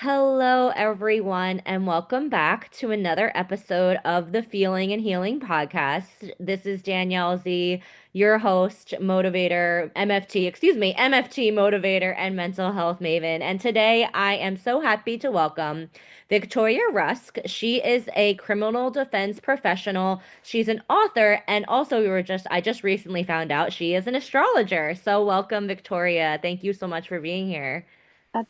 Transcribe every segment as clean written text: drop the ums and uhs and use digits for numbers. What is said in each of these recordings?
Hello, everyone, and welcome back to another episode of the Feeling and Healing Podcast. This is Danielle Z, your host, motivator, MFT motivator, and mental health maven. And today I am so happy to welcome Victoria Rusk. She is a criminal defense professional. She's an author, and also I just recently found out she is an astrologer. So welcome, Victoria. Thank you so much for being here.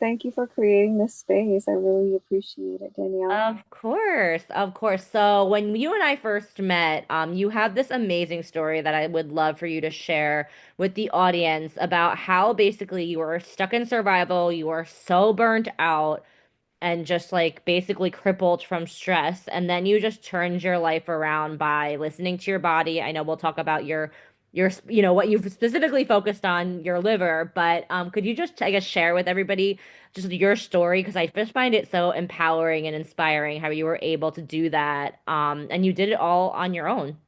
Thank you for creating this space. I really appreciate it, Danielle. Of course, of course. So when you and I first met, you have this amazing story that I would love for you to share with the audience about how basically you were stuck in survival, you were so burnt out and just like basically crippled from stress, and then you just turned your life around by listening to your body. I know we'll talk about your what you've specifically focused on, your liver, but could you just I guess share with everybody just your story, because I just find it so empowering and inspiring how you were able to do that, and you did it all on your own.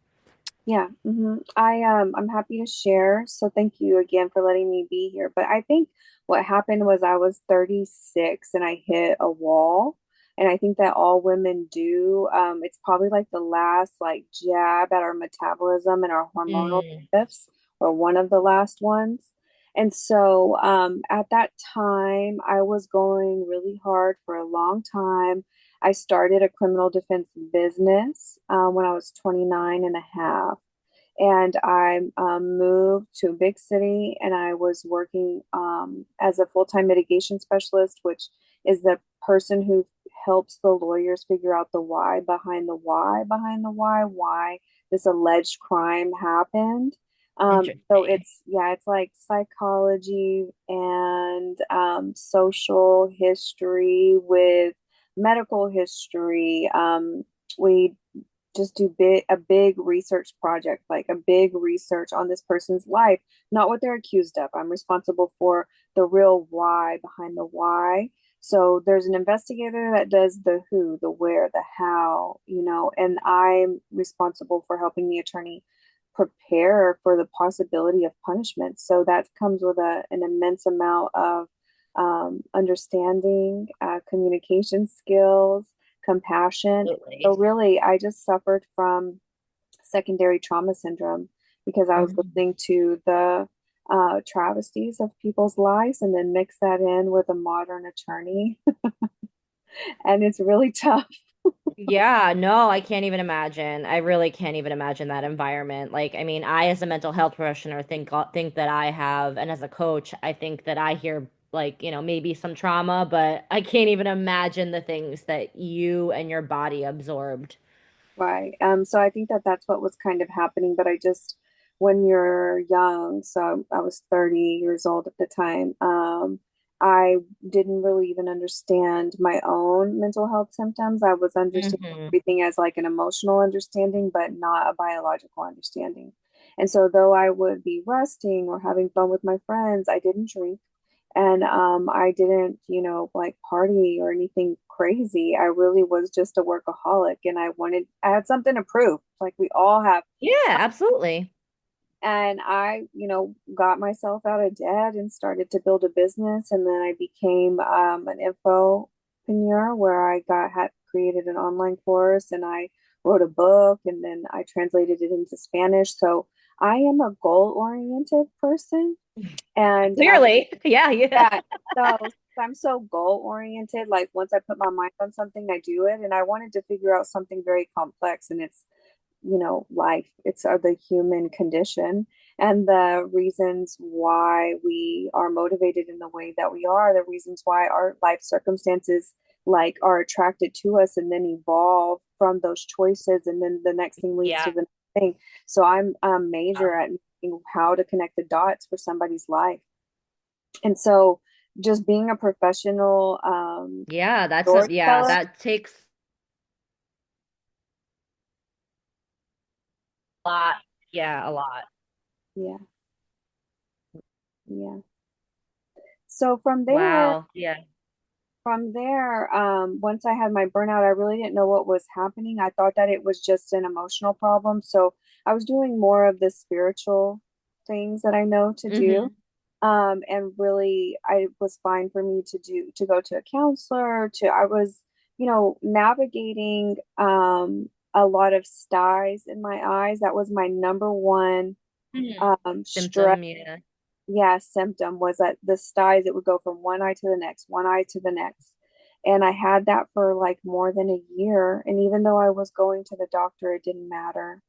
Yeah, I'm happy to share. So thank you again for letting me be here. But I think what happened was I was 36 and I hit a wall. And I think that all women do. It's probably like the last like jab at our metabolism and our hormonal Mm, shifts, or one of the last ones. And so at that time, I was going really hard for a long time. I started a criminal defense business when I was 29 and a half. And I moved to a big city and I was working as a full-time mitigation specialist, which is the person who helps the lawyers figure out the why behind the why behind the why this alleged crime happened. So interesting. it's like psychology and social history with medical history. We just do a big research project, like a big research on this person's life, not what they're accused of. I'm responsible for the real why behind the why. So there's an investigator that does the who, the where, the how, and I'm responsible for helping the attorney prepare for the possibility of punishment. So that comes with an immense amount of understanding, communication skills, compassion. So Absolutely. really, I just suffered from secondary trauma syndrome because I was Um, listening to the travesties of people's lives and then mix that in with a modern attorney. And it's really tough. Yeah, no, I can't even imagine. I really can't even imagine that environment. Like, I mean, I as a mental health professional think that I have, and as a coach, I think that I hear like, maybe some trauma, but I can't even imagine the things that you and your body absorbed. Right. So I think that that's what was kind of happening. But when you're young, so I was 30 years old at the time, I didn't really even understand my own mental health symptoms. I was understanding Hmm. everything as like an emotional understanding, but not a biological understanding. And so though I would be resting or having fun with my friends, I didn't drink. And I didn't, like party or anything crazy. I really was just a workaholic and I had something to prove, like we all have. Yeah, absolutely. And I, got myself out of debt and started to build a business. And then I became an infopreneur where had created an online course and I wrote a book and then I translated it into Spanish. So I am a goal-oriented person. And Clearly. Yeah, yeah. yeah. So I'm so goal oriented. Like once I put my mind on something, I do it. And I wanted to figure out something very complex, and it's, life. It's the human condition and the reasons why we are motivated in the way that we are, the reasons why our life circumstances like are attracted to us and then evolve from those choices. And then the next thing leads to Yeah. the next thing. So I'm a major at how to connect the dots for somebody's life. And so just being a professional Yeah, storyteller, that takes a lot. Yeah, a lot. yeah, yeah. So Wow. Yeah. once I had my burnout, I really didn't know what was happening. I thought that it was just an emotional problem. So I was doing more of the spiritual things that I know to do. Hmm. And really, I was fine for me to go to a counselor, I was, navigating, a lot of styes in my eyes. That was my number one, Mhm. stress, Symptom, yeah. yeah, symptom was that the styes, it would go from one eye to the next, one eye to the next. And I had that for like more than a year. And even though I was going to the doctor, it didn't matter.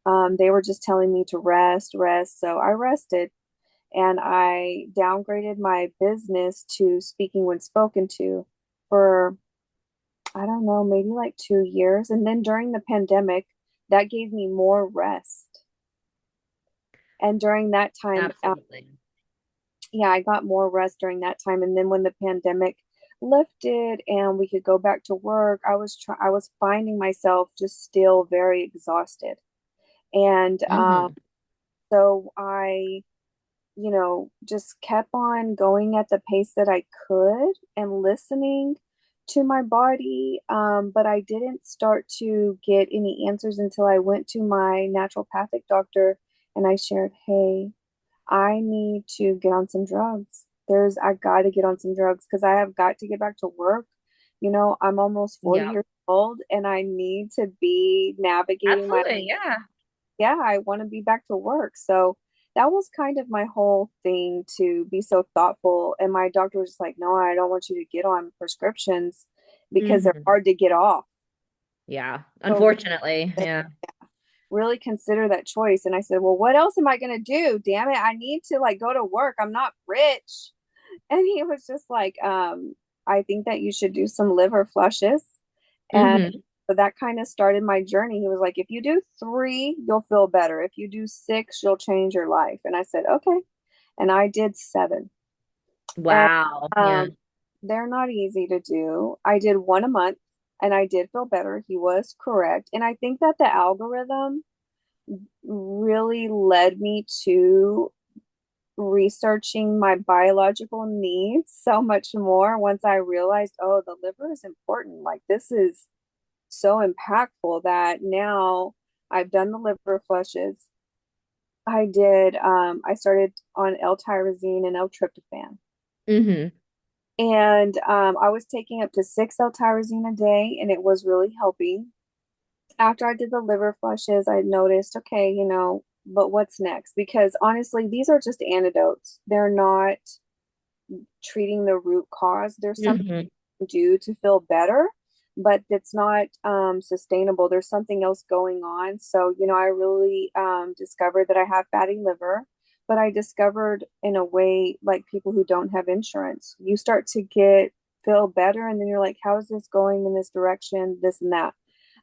They were just telling me to rest, rest. So I rested and I downgraded my business to speaking when spoken to for, I don't know, maybe like 2 years. And then during the pandemic, that gave me more rest. And during that time, Absolutely. yeah, I got more rest during that time. And then when the pandemic lifted and we could go back to work, I was finding myself just still very exhausted. And Hmm. so just kept on going at the pace that I could and listening to my body. But I didn't start to get any answers until I went to my naturopathic doctor and I shared, hey, I need to get on some drugs. I got to get on some drugs because I have got to get back to work. I'm almost 40 Yeah. years old and I need to be navigating my, Absolutely. Yeah. yeah, I want to be back to work. So that was kind of my whole thing, to be so thoughtful. And my doctor was just like, no, I don't want you to get on prescriptions because they're Hmm. hard to get off. Yeah. So Unfortunately. Yeah. really consider that choice. And I said, well, what else am I going to do? Damn it. I need to like go to work. I'm not rich. And he was just like, I think that you should do some liver flushes. And Hmm. so that kind of started my journey. He was like, if you do 3, you'll feel better. If you do 6, you'll change your life. And I said, okay. And I did 7. And Wow. Yeah. um, they're not easy to do. I did one a month and I did feel better. He was correct. And I think that the algorithm really led me to researching my biological needs so much more once I realized, oh, the liver is important. Like, this is so impactful that now I've done the liver flushes. I started on L-tyrosine and L-tryptophan. Hmm. And I was taking up to 6 L-tyrosine a day, and it was really helping. After I did the liver flushes, I noticed, okay, but what's next? Because honestly, these are just antidotes. They're not treating the root cause. There's something Hmm. you can do to feel better, but it's not sustainable. There's something else going on. So, I really discovered that I have fatty liver, but I discovered in a way, like people who don't have insurance, you start to feel better, and then you're like, how is this going in this direction, this and that.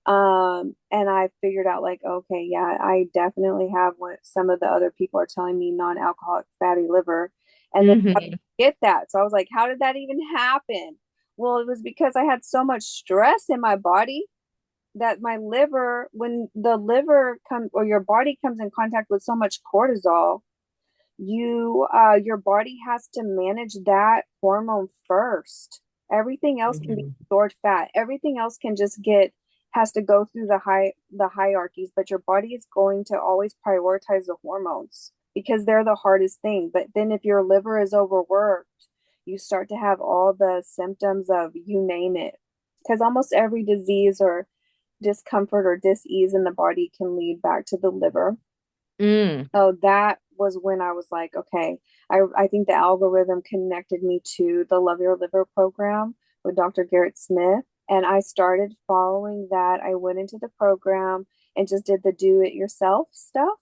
And I figured out like, okay, yeah, I definitely have what some of the other people are telling me, non-alcoholic fatty liver. And then I Hmm. get that. So I was like, how did that even happen? Well, it was because I had so much stress in my body that my liver, when the liver comes or your body comes in contact with so much cortisol, your body has to manage that hormone first. Everything else can be Hmm. stored fat. Everything else can just has to go through the hierarchies, but your body is going to always prioritize the hormones because they're the hardest thing. But then if your liver is overworked, you start to have all the symptoms of, you name it. Because almost every disease or discomfort or dis-ease in the body can lead back to the liver. Mm. So that was when I was like, okay, I think the algorithm connected me to the Love Your Liver program with Dr. Garrett Smith. And I started following that. I went into the program and just did the do it yourself stuff.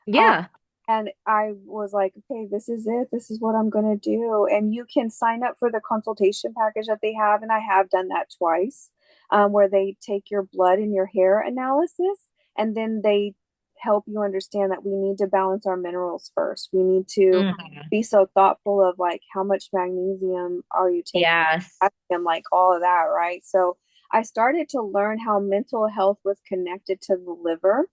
Uh, Yeah. and I was like, okay, this is it. This is what I'm going to do. And you can sign up for the consultation package that they have. And I have done that twice, where they take your blood and your hair analysis, and then they help you understand that we need to balance our minerals first. We need to Mhm. be so thoughtful of like, how much magnesium are you taking? Yes. And like all of that, right? So I started to learn how mental health was connected to the liver.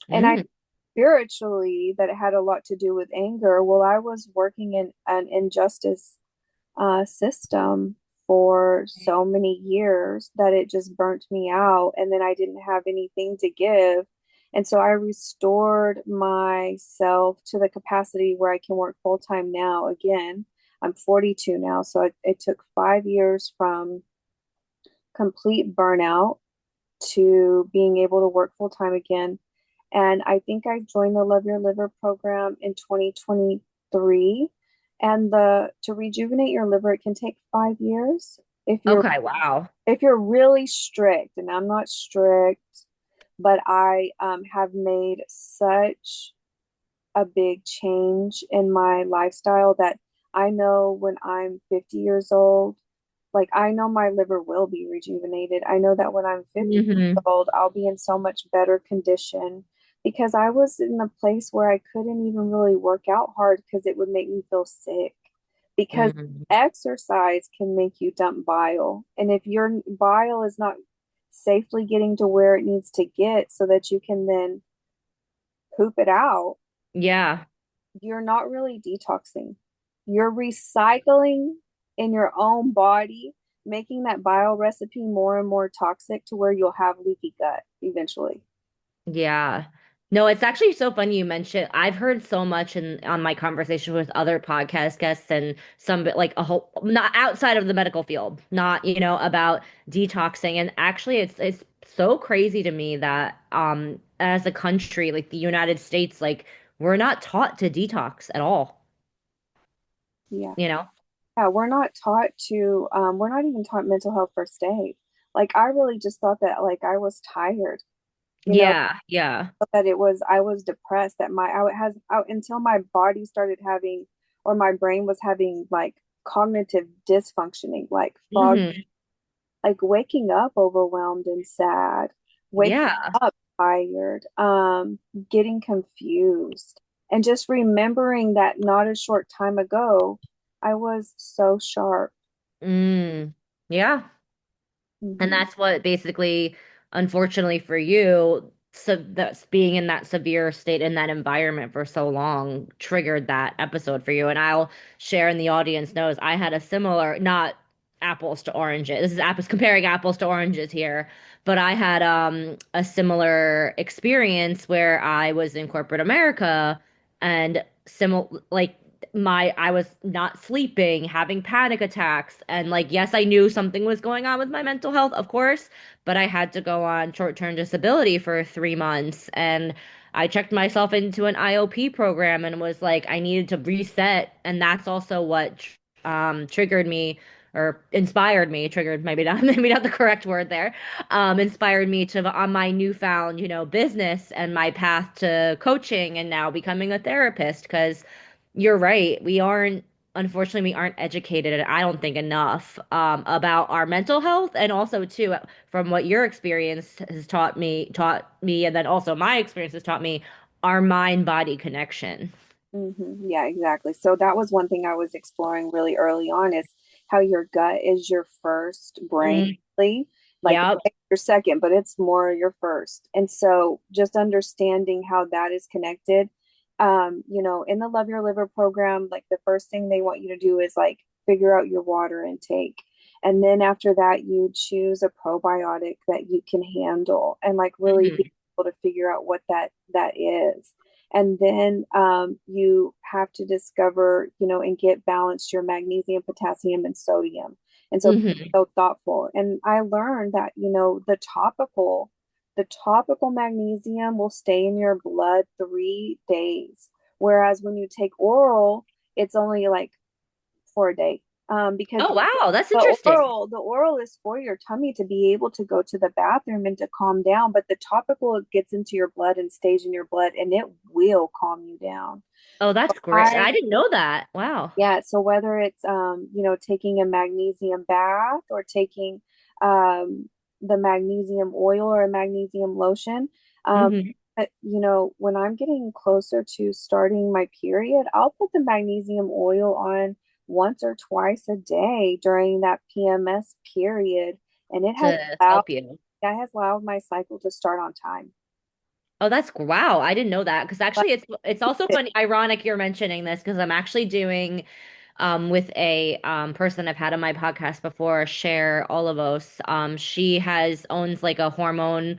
And I Mm. spiritually that it had a lot to do with anger. Well, I was working in an injustice system for so many years that it just burnt me out. And then I didn't have anything to give. And so I restored myself to the capacity where I can work full time now. Again, I'm 42 now. So it took 5 years from complete burnout to being able to work full time again. And I think I joined the Love Your Liver program in 2023. And the to rejuvenate your liver, it can take 5 years if you're Okay, wow. really strict. And I'm not strict, but I have made such a big change in my lifestyle that I know when I'm 50 years old, like I know my liver will be rejuvenated. I know that when I'm 50 years Hmm. old, I'll be in so much better condition because I was in a place where I couldn't even really work out hard because it would make me feel sick. Because Hmm. exercise can make you dump bile. And if your bile is not safely getting to where it needs to get so that you can then poop it out, Yeah. you're not really detoxing. You're recycling in your own body, making that bile recipe more and more toxic to where you'll have leaky gut eventually. Yeah. No, it's actually so funny you mentioned. I've heard so much in on my conversation with other podcast guests and some bit like a whole not outside of the medical field, not, about detoxing. And actually it's so crazy to me that as a country, like the United States, like we're not taught to detox at all, Yeah. you know? Yeah, we're not taught to, we're not even taught mental health first aid. Like, I really just thought that, like, I was tired, you know, Yeah, yeah. that I was depressed, that until my body started having, or my brain was having, like, cognitive dysfunctioning, like fog, Hmm. like waking up overwhelmed and sad, waking Yeah. up tired, getting confused, and just remembering that not a short time ago, I was so sharp. Mm. Yeah. And Hmm. that's what basically, unfortunately for you, so that's being in that severe state in that environment for so long triggered that episode for you. And I'll share in the audience knows I had a similar, not apples to oranges. This is apples comparing apples to oranges here, but I had a similar experience where I was in corporate America and similar like my I was not sleeping, having panic attacks, and like yes, I knew something was going on with my mental health, of course, but I had to go on short-term disability for 3 months, and I checked myself into an IOP program and was like I needed to reset, and that's also what triggered me or inspired me, triggered maybe not maybe not the correct word there, inspired me to on my newfound, business and my path to coaching and now becoming a therapist because you're right. Unfortunately, we aren't educated, I don't think, enough about our mental health. And also, too, from what your experience has taught me, and then also my experience has taught me, our mind-body connection. Yeah, exactly. So that was one thing I was exploring really early on is how your gut is your first brain, Mm, really. Like yep. your second, but it's more your first. And so just understanding how that is connected, in the Love Your Liver program, like the first thing they want you to do is like figure out your water intake. And then after that, you choose a probiotic that you can handle and like really be Hmm. able to figure out what that is. And then you have to discover, and get balanced your magnesium, potassium, and sodium. And so Hmm. so thoughtful. And I learned that, the topical magnesium will stay in your blood 3 days. Whereas when you take oral, it's only like for a day. Because Oh, wow. That's the interesting. oral is for your tummy to be able to go to the bathroom and to calm down, but the topical gets into your blood and stays in your blood and it will calm you down. Oh, that's great. I I didn't know that. Wow. Yeah, so whether it's taking a magnesium bath or taking um the magnesium oil or a magnesium lotion, um Hmm. when I'm getting closer to starting my period, I'll put the magnesium oil on once or twice a day during that PMS period, and To help you. that has allowed my cycle to start on time. Oh, wow. I didn't know that because But actually it's also funny, ironic you're mentioning this because I'm actually doing with a person I've had on my podcast before, Cher Olivos. She has owns like a holistic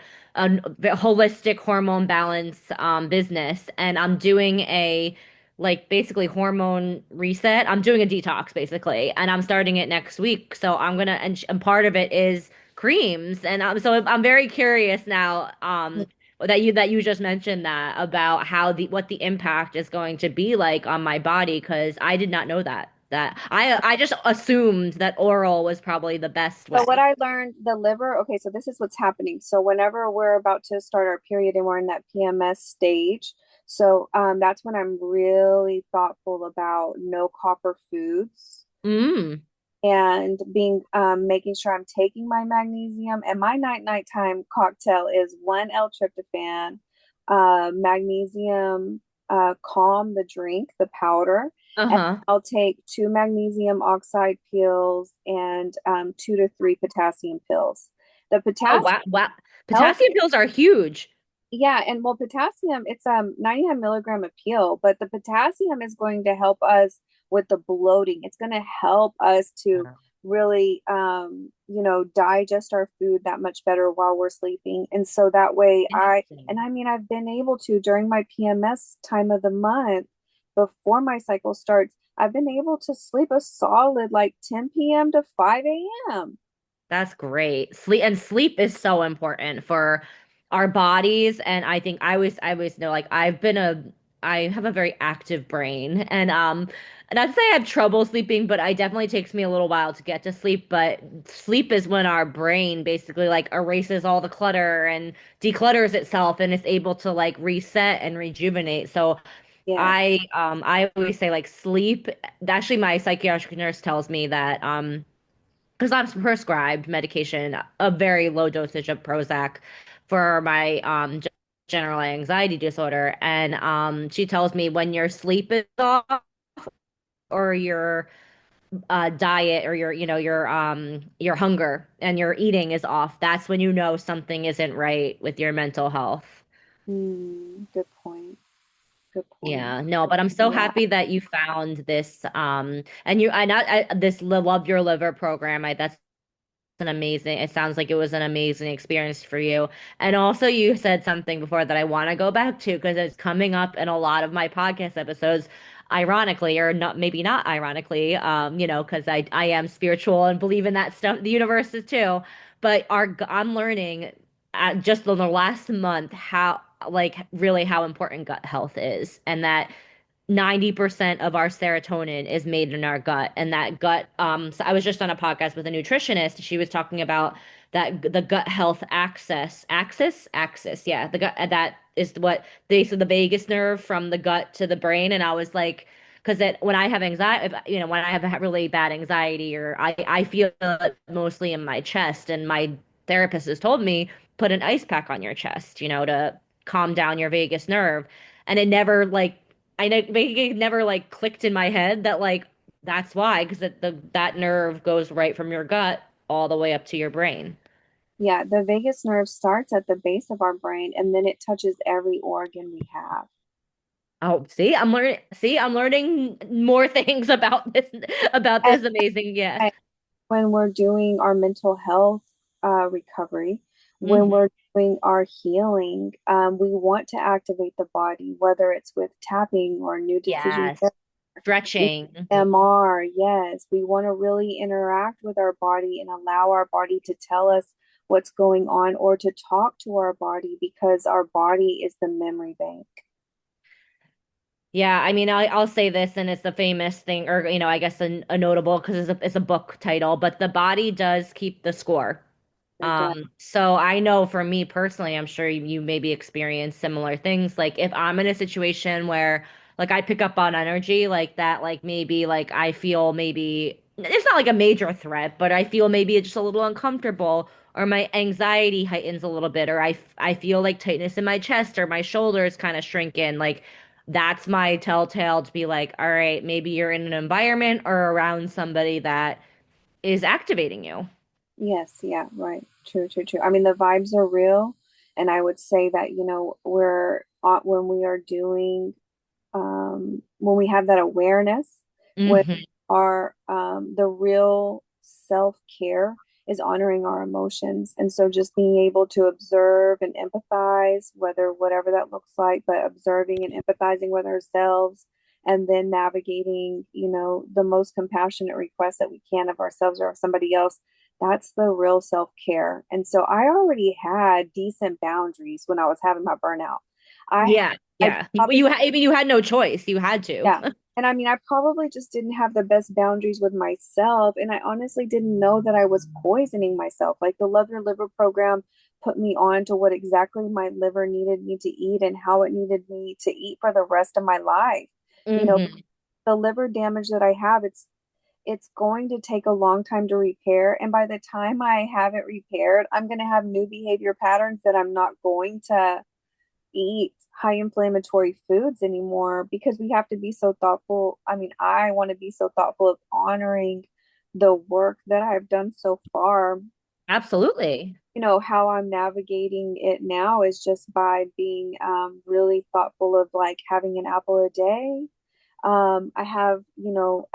hormone balance business, and I'm doing a like basically hormone reset. I'm doing a detox basically, and I'm starting it next week. So I'm gonna and part of it is creams, and so I'm very curious now. That you just mentioned that about how the what the impact is going to be like on my body because I did not know that I just assumed that oral was probably the best So what way. I learned, the liver, okay, so this is what's happening. So whenever we're about to start our period and we're in that PMS stage, so that's when I'm really thoughtful about no copper foods Mm. and being making sure I'm taking my magnesium. And my nighttime cocktail is one L-tryptophan, magnesium, calm the drink, the powder, and Uh-huh. I'll take two magnesium oxide pills and 2 to 3 potassium pills. The Oh potassium wow, wow. helps. Potassium pills are huge. Yeah, and well, potassium, it's 99 milligram a pill, but the potassium is going to help us with the bloating. It's going to help us to really digest our food that much better while we're sleeping. And so that way Interesting. I mean, I've been able to during my PMS time of the month before my cycle starts, I've been able to sleep a solid like 10 p.m. to 5 a.m. That's great. Sleep is so important for our bodies. And I think I always know like I have a very active brain and not to say I have trouble sleeping, but it definitely takes me a little while to get to sleep. But sleep is when our brain basically like erases all the clutter and declutters itself and is able to like reset and rejuvenate. So Yeah. I always say like sleep. Actually, my psychiatric nurse tells me that because I'm prescribed medication, a very low dosage of Prozac for my general anxiety disorder, and she tells me when your sleep is off or your diet or your hunger and your eating is off, that's when you know something isn't right with your mental health. Good point. Good point. Yeah, no, but I'm so Yeah. happy that you found this and you I not I, this Love Your Liver program. That's an amazing, it sounds like it was an amazing experience for you. And also you said something before that I want to go back to because it's coming up in a lot of my podcast episodes, ironically, or not, maybe not ironically, because I am spiritual and believe in that stuff, the universe is too. But I'm learning just in the last month how like really how important gut health is and that 90% of our serotonin is made in our gut and that gut so I was just on a podcast with a nutritionist. She was talking about that the gut health axis, yeah, the gut that is what they said the vagus nerve from the gut to the brain. And I was like, because when I have anxiety, when I have a really bad anxiety or I feel it mostly in my chest, and my therapist has told me put an ice pack on your chest, to calm down your vagus nerve. And it never like I know it never like clicked in my head that like that's why, because that nerve goes right from your gut all the way up to your brain. Yeah, the vagus nerve starts at the base of our brain and then it touches every organ we have. Oh, see, I'm learning more things about And this amazing, yeah. and when we're doing our mental health recovery, when Hmm. we're doing our healing, we want to activate the body, whether it's with tapping or new decision Yes. Stretching. Mhm. EMR. Yes, we want to really interact with our body and allow our body to tell us what's going on or to talk to our body because our body is the memory bank. Yeah, I mean, I'll say this, and it's a famous thing, or I guess a notable because it's a book title, but the body does keep the score. It does. So I know for me personally, I'm sure you maybe experience similar things. Like if I'm in a situation where like I pick up on energy like that, like maybe like I feel maybe it's not like a major threat, but I feel maybe it's just a little uncomfortable or my anxiety heightens a little bit or I feel like tightness in my chest or my shoulders kind of shrink in. Like that's my telltale to be like, all right, maybe you're in an environment or around somebody that is activating you. Yes, yeah, right. True, true, true. I mean, the vibes are real. And I would say that, when we are doing, when we have that awareness, when Hmm. our the real self-care is honoring our emotions. And so just being able to observe and empathize, whether whatever that looks like, but observing and empathizing with ourselves and then navigating, the most compassionate request that we can of ourselves or of somebody else. That's the real self-care. And so I already had decent boundaries when I was having my burnout. I Yeah, I yeah. probably You had no choice. You had to. yeah. And I mean, I probably just didn't have the best boundaries with myself. And I honestly didn't know that I was poisoning myself. Like the Love Your Liver program put me on to what exactly my liver needed me to eat and how it needed me to eat for the rest of my life. You know, Hmm. the liver damage that I have, it's going to take a long time to repair. And by the time I have it repaired, I'm going to have new behavior patterns that I'm not going to eat high inflammatory foods anymore because we have to be so thoughtful. I mean, I want to be so thoughtful of honoring the work that I've done so far. Absolutely. How I'm navigating it now is just by being really thoughtful of like having an apple a day. I have,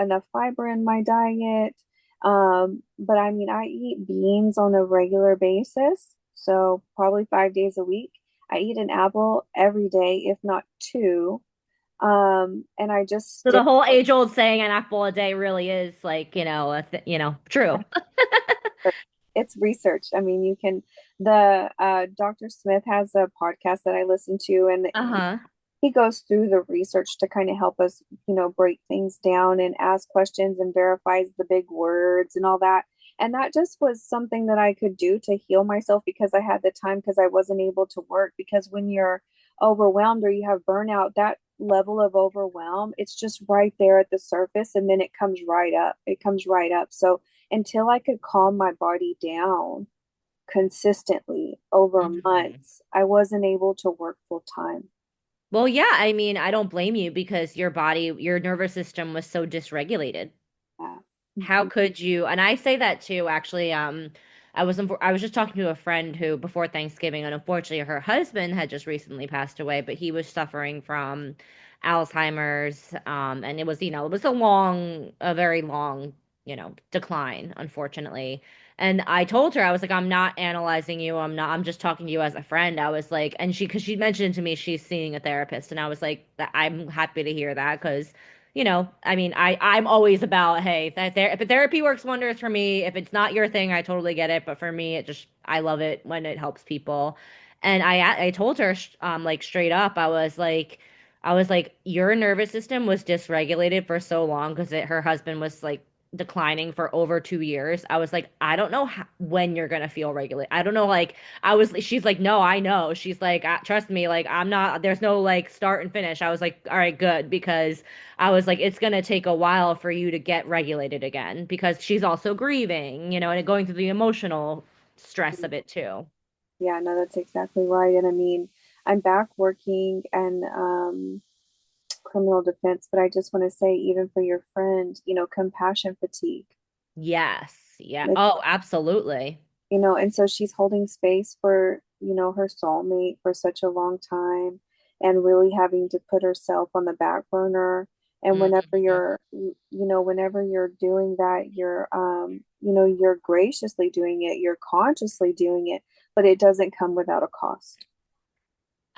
enough fiber in my diet. But I mean, I eat beans on a regular basis, so probably 5 days a week. I eat an apple every day, if not two. And I just So the stick whole with age-old saying an apple a day really is like, true. research. It's research. I mean, you can, the Dr. Smith has a podcast that I listen to, and Uh-huh. he goes through the research to kind of help us, break things down and ask questions and verifies the big words and all that. And that just was something that I could do to heal myself because I had the time because I wasn't able to work. Because when you're overwhelmed or you have burnout, that level of overwhelm, it's just right there at the surface and then it comes right up. It comes right up. So until I could calm my body down consistently over Mhm. months, I wasn't able to work full time. Well, yeah, I mean, I don't blame you because your nervous system was so dysregulated. Yeah. How Mhm. could you? And I say that too, actually. I was just talking to a friend who before Thanksgiving, and unfortunately her husband had just recently passed away, but he was suffering from Alzheimer's. And it was a very long, decline, unfortunately. And I told her, I was like, I'm not analyzing you. I'm just talking to you as a friend. I was like, because she mentioned to me she's seeing a therapist, and I was like, that I'm happy to hear that because I mean, I'm always about, hey, if therapy works wonders for me, if it's not your thing, I totally get it. But for me, I love it when it helps people. And I told her, like straight up, I was like, your nervous system was dysregulated for so long because her husband was like declining for over 2 years. I was like, I don't know when you're gonna feel regulated. I don't know, like she's like, no, I know. She's like, trust me, like I'm not. There's no like start and finish. I was like, all right, good, because I was like, it's gonna take a while for you to get regulated again because she's also grieving, and going through the emotional stress of it too. Yeah, no, that's exactly right. And I mean, I'm back working and criminal defense, but I just want to say, even for your friend, compassion fatigue. Yes. Yeah. Like, Oh, absolutely. and so she's holding space for, her soulmate for such a long time and really having to put herself on the back burner. And Mhm. whenever you're doing that, you're graciously doing it, you're consciously doing it, but it doesn't come without a cost.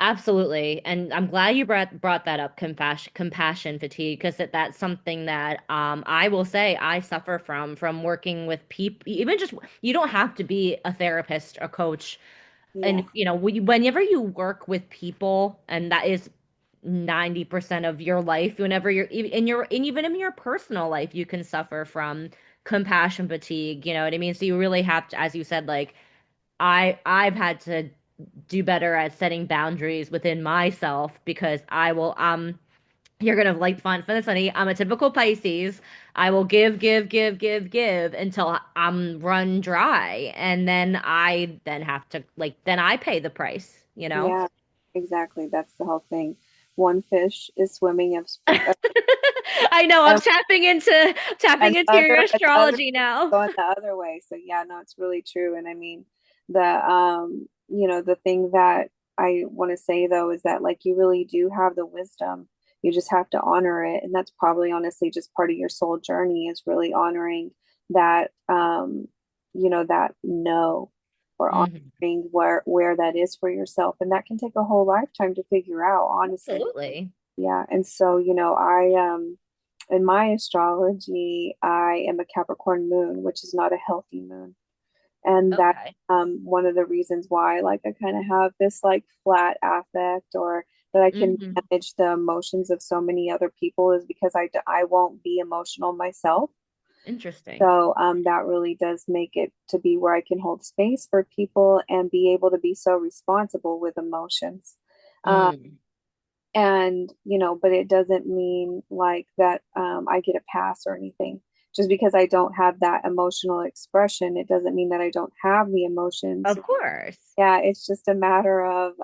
Absolutely. And I'm glad you brought that up, compassion fatigue, because that's something that I will say I suffer from working with people. Even just you don't have to be a therapist or coach. And Yeah. whenever you work with people, and that is 90% of your life, whenever even in your personal life, you can suffer from compassion fatigue, you know what I mean? So you really have to, as you said, like I've had to do better at setting boundaries within myself because you're gonna like find this funny. I'm a typical Pisces. I will give until I'm run dry, and then I have to then I pay the price, you know? Yeah, exactly. That's the whole thing. One fish is swimming I know I'm um, tapping into your another astrology now. going the other way. So yeah, no, it's really true. And I mean, the thing that I want to say though is that like you really do have the wisdom. You just have to honor it. And that's probably honestly just part of your soul journey is really honoring that, that no, or Hmm. honoring where that is for yourself. And that can take a whole lifetime to figure out, honestly. Absolutely. Yeah. And so, in my astrology, I am a Capricorn moon, which is not a healthy moon. And that's Okay. one of the reasons why, like, I kind of have this like flat affect or that I can Hmm. manage the emotions of so many other people is because I won't be emotional myself. Interesting. So that really does make it to be where I can hold space for people and be able to be so responsible with emotions. Um, Mm. and but it doesn't mean like that I get a pass or anything. Just because I don't have that emotional expression, it doesn't mean that I don't have the emotions. Of course. Yeah, it's just a matter of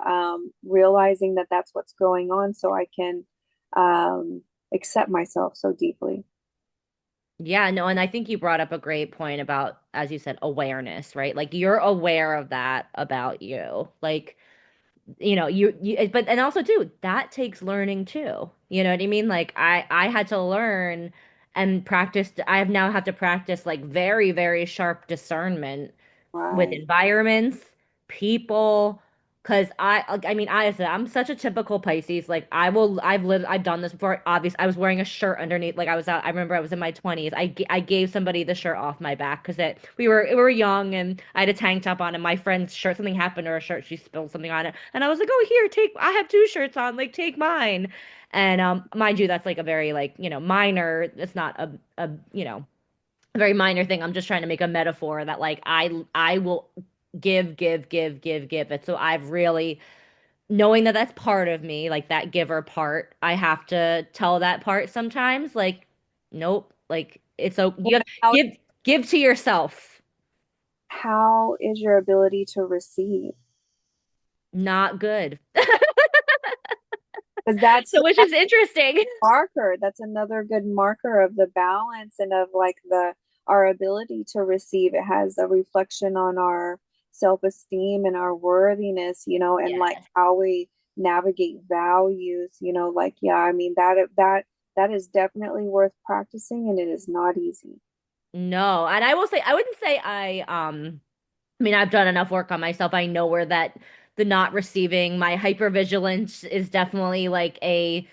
realizing that that's what's going on so I can um, accept myself so deeply. Yeah, no, and I think you brought up a great point about, as you said, awareness, right? Like you're aware of that about you. Like, but and also too, that takes learning too. You know what I mean? Like I had to learn and practice. I have now have to practice like very, very sharp discernment with Right. environments, people, because I mean, honestly, I'm such a typical Pisces. Like, I've done this before. Obviously, I was wearing a shirt underneath. Like, I was out. I remember I was in my 20s. I gave somebody the shirt off my back because we were young and I had a tank top on and my friend's shirt. Something happened to her shirt. She spilled something on it, and I was like, "Oh, here, take. I have two shirts on. Like, take mine." And mind you, that's like a very like minor. It's not a a very minor thing. I'm just trying to make a metaphor that like I will give it. So I've really knowing that that's part of me, like that giver part. I have to tell that part sometimes, like, nope, like it's so Well, you have how give to yourself. how is your ability to receive? Not good. Because that's So which is interesting. marker. That's another good marker of the balance and of like the our ability to receive. It has a reflection on our self-esteem and our worthiness, and like Yes. how we navigate values, like yeah, I mean that is definitely worth practicing and it is not easy. No, and I will say I wouldn't say I mean, I've done enough work on myself. I know where that the not receiving my hypervigilance is definitely like a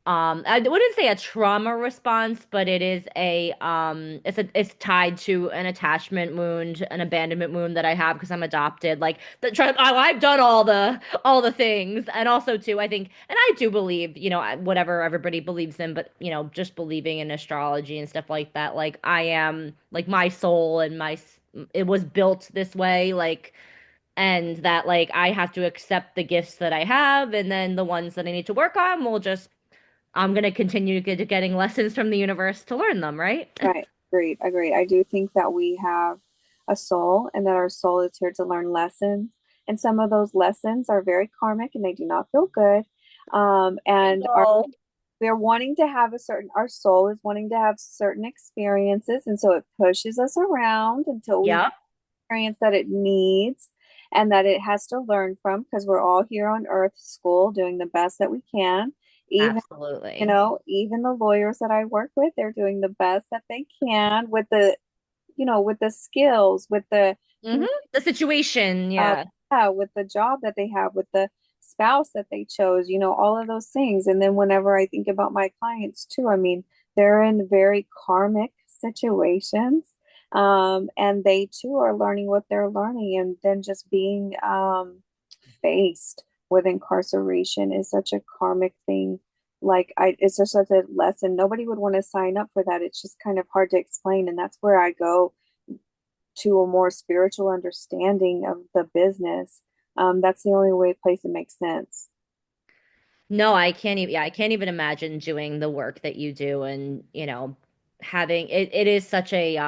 I wouldn't say a trauma response, but it is it's tied to an attachment wound, an abandonment wound that I have because I'm adopted. Like I've done all the things, and also too, I think, and I do believe, whatever everybody believes in, but just believing in astrology and stuff like that. Like I am, like my soul and it was built this way, like. And that like I have to accept the gifts that I have, and then the ones that I need to work on will just I'm gonna continue getting lessons from the universe to learn them, right? Right. Agreed. Agreed. I do think that we have a soul and that our soul is here to learn lessons. And some of those lessons are very karmic and they do not feel good. And No. we're wanting to have our soul is wanting to have certain experiences. And so it pushes us around until we Yep, experience that it needs and that it has to learn from because we're all here on earth school doing the best that we can. Even absolutely. even the lawyers that I work with, they're doing the best that they can with the skills, with the Hmm. The situation, uh, yeah. yeah, with the job that they have, with the spouse that they chose, all of those things. And then whenever I think about my clients too, I mean, they're in very karmic situations. And they too are learning what they're learning, and then just being faced with incarceration is such a karmic thing. Like it's just such a lesson. Nobody would want to sign up for that. It's just kind of hard to explain, and that's where I go to a more spiritual understanding of the business. That's the only way place it makes sense. No, I can't even, yeah, I can't even imagine doing the work that you do and, having it is such a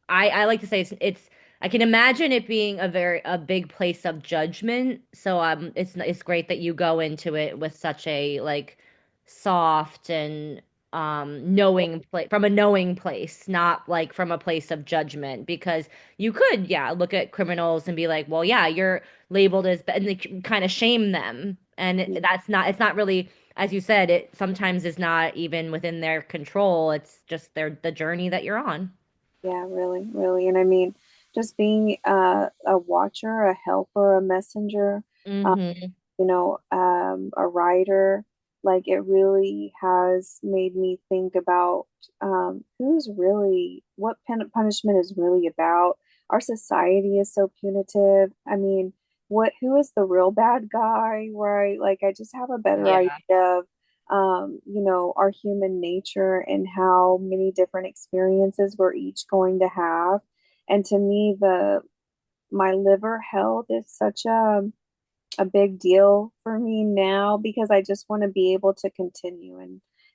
I like to say it's I can imagine it being a big place of judgment. So it's great that you go into it with such a like soft and knowing place from a knowing place, not like from a place of judgment because you could yeah look at criminals and be like, well yeah, you're labeled as and kind of shame them. And that's not it's not really. as you said, it sometimes is not even within their control. It's just the journey that you're on. Yeah, really, really. And I mean, just being a watcher, a helper, a messenger, Hmm. a writer, like it really has made me think about what punishment is really about. Our society is so punitive. I mean, who is the real bad guy, right? Like, I just have a better idea Yeah. of, our human nature and how many different experiences we're each going to have. And to me, my liver health is such a big deal for me now because I just want to be able to continue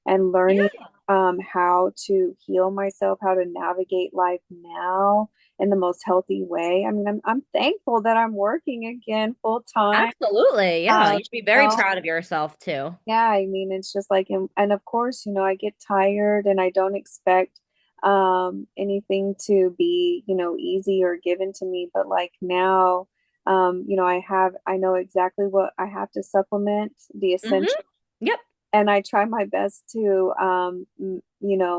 and learning Yeah. how to heal myself, how to navigate life now in the most healthy way. I mean, I'm thankful that I'm working again full time. Absolutely. Yeah. Um, You should be very you proud of yourself too. yeah, I mean, it's just like, and of course, I get tired and I don't expect anything to be, easy or given to me. But like now, I know exactly what I have to supplement the Hmm. essential, Yep. and I try my best to,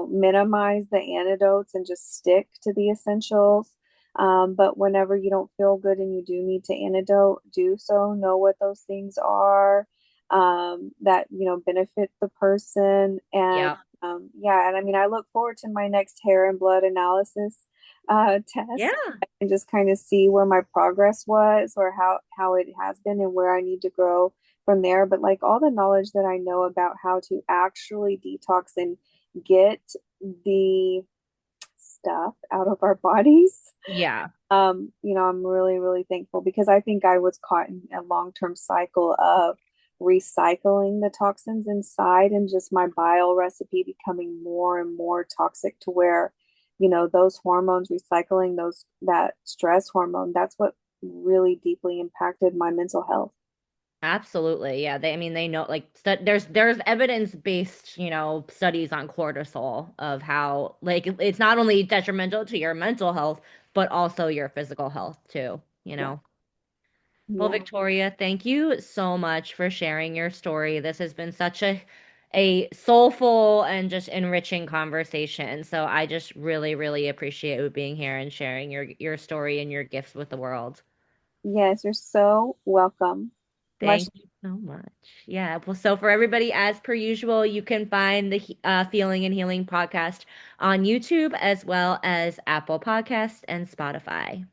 minimize the antidotes and just stick to the essentials. But whenever you don't feel good and you do need to antidote, do so. Know what those things are that benefit the person. And Yep. yeah, and I mean, I look forward to my next hair and blood analysis test Yeah. and just kind of see where my progress was or how it has been and where I need to grow from there. But like all the knowledge that I know about how to actually detox and get the stuff out of our bodies, Yeah. I'm really, really thankful because I think I was caught in a long-term cycle of recycling the toxins inside and just my bile recipe becoming more and more toxic to where, those hormones recycling that stress hormone, that's what really deeply impacted my mental health. Absolutely. Yeah. I mean, they know like there's evidence-based, studies on cortisol of how like it's not only detrimental to your mental health, but also your physical health too, you Yeah. know. Well, Yeah. Victoria, thank you so much for sharing your story. This has been such a soulful and just enriching conversation. So I just really, really appreciate you being here and sharing your story and your gifts with the world. Yes, you're so welcome. Much. Thank you so much. Yeah. Well, so for everybody, as per usual, you can find the Feeling and Healing podcast on YouTube as well as Apple Podcast and Spotify.